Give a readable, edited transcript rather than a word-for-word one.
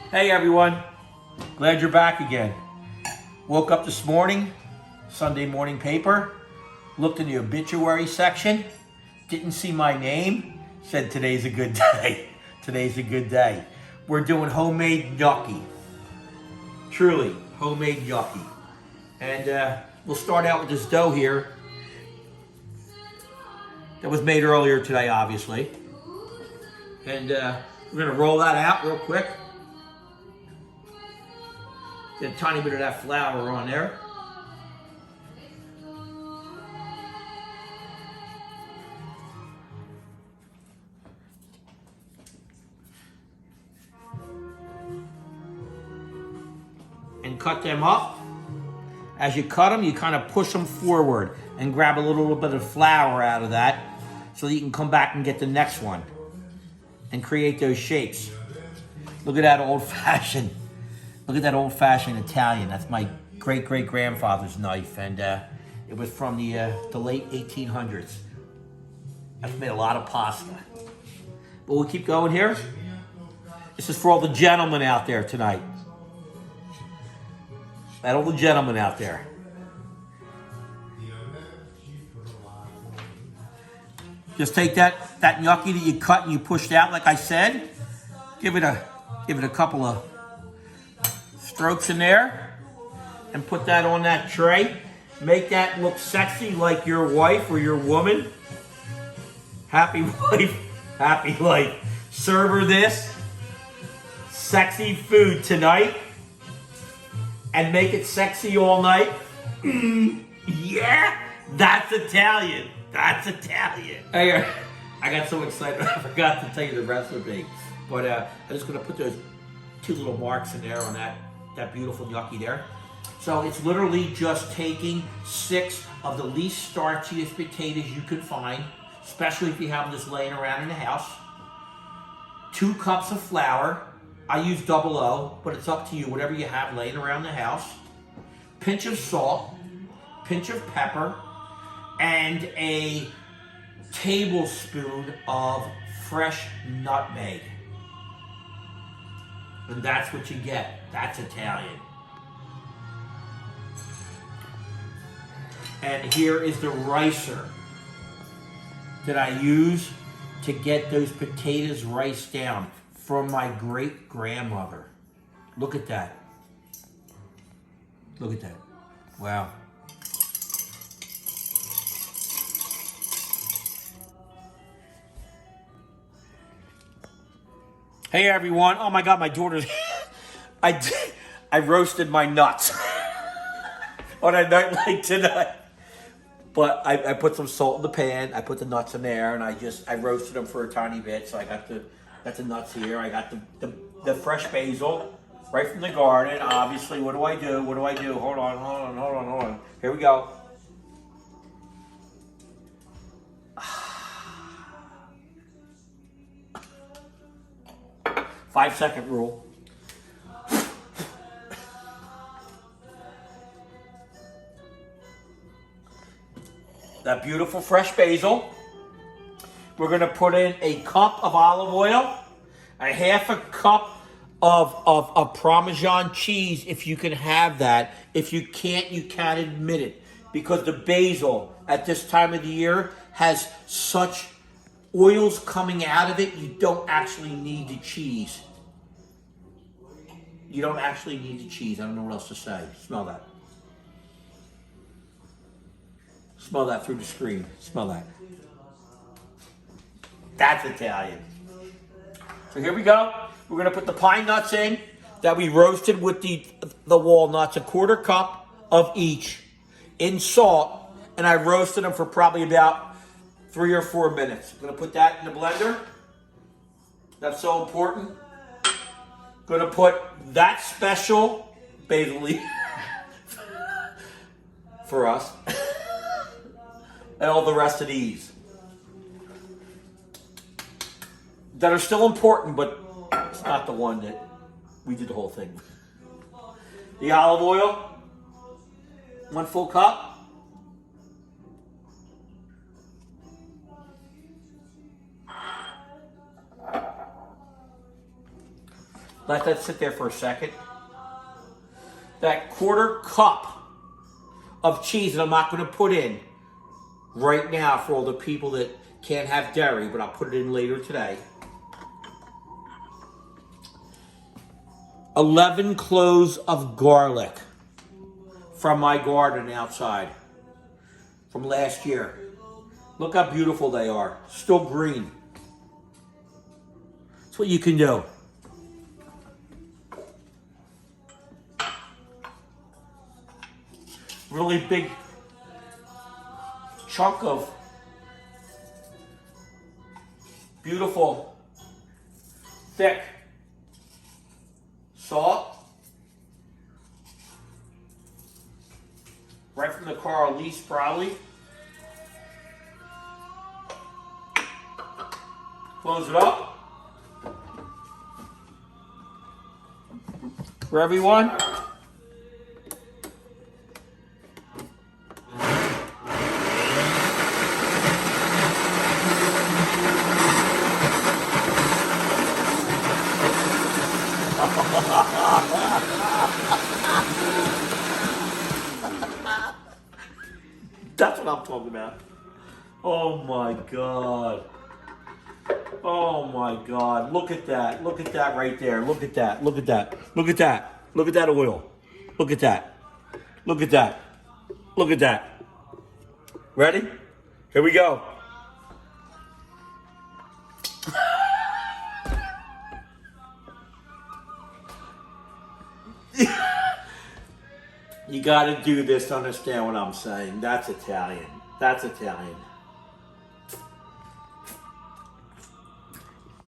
Hey everyone, glad you're back again. Woke up this morning, Sunday morning paper, looked in the obituary section, didn't see my name, said today's a good day. Today's a good day. We're doing homemade gnocchi. Truly, homemade gnocchi. And we'll start out with this dough here that was made earlier today, obviously. And we're gonna roll that out real quick. Get a tiny bit of that flour on there. And cut them up. As you cut them, you kind of push them forward and grab a little bit of flour out of that so that you can come back and get the next one and create those shapes. Look at that old-fashioned. Look at that old-fashioned Italian. That's my great-great-grandfather's knife, and it was from the late 1800s. I've made a lot of pasta. But we'll keep going here. This is for all the gentlemen out there tonight. All the gentlemen out there. Just take that gnocchi that you cut and you pushed out, like I said. Give it a couple of strokes in there and put that on that tray. Make that look sexy like your wife or your woman. Happy wife, happy life. Serve her this sexy food tonight and make it sexy all night. Yeah, that's Italian. That's Italian. Hey, I got so excited I forgot to tell you the recipe. But I'm just gonna put those two little marks in there on that beautiful gnocchi there. So it's literally just taking 6 of the least starchiest potatoes you can find, especially if you have them just laying around in the house. 2 cups of flour. I use double O, but it's up to you, whatever you have laying around the house. Pinch of salt, pinch of pepper, and a tablespoon of fresh nutmeg. And that's what you get. That's Italian. And here is the ricer that I use to get those potatoes riced down from my great-grandmother. Look at that. Look at that. Wow. Hey everyone. Oh my God, my daughter's... I roasted my nuts on a night like tonight. But I put some salt in the pan. I put the nuts in there, and I roasted them for a tiny bit. So I got the nuts here. I got the fresh basil right from the garden. Obviously, what do I do? What do I do? Hold on. Here we go. 5-second rule. That beautiful fresh basil. We're gonna put in a cup of olive oil, a half a cup of Parmesan cheese if you can have that. If you can't, you can't admit it. Because the basil at this time of the year has such oils coming out of it, you don't actually need the cheese. You don't actually need the cheese. I don't know what else to say. Smell that. Smell that through the screen. Smell that. That's Italian. So here we go. We're gonna put the pine nuts in that we roasted with the walnuts, a 1/4 cup of each in salt, and I roasted them for probably about 3 or 4 minutes. I'm gonna put that in the blender. That's so important. Gonna put that special basil leaf for us. And all the rest of these that are still important, but it's not the one that we did the whole thing. The olive oil, 1 full cup. Let that sit there for a second. That quarter cup of cheese that I'm not going to put in right now for all the people that can't have dairy, but I'll put it in later today. 11 cloves of garlic from my garden outside from last year. Look how beautiful they are. Still green. That's what you can do. Really big chunk of beautiful, thick salt. Right from the car, at least, probably. Close it up. For everyone. That's what I'm talking about. Oh my God. Oh my God. Look at that. Look at that right there. Look at that. Look at that. Look at that. Look at that oil. Look at that. Look at that. Look at that. Ready? Here we go. You got to do this to understand what I'm saying. That's Italian. That's Italian.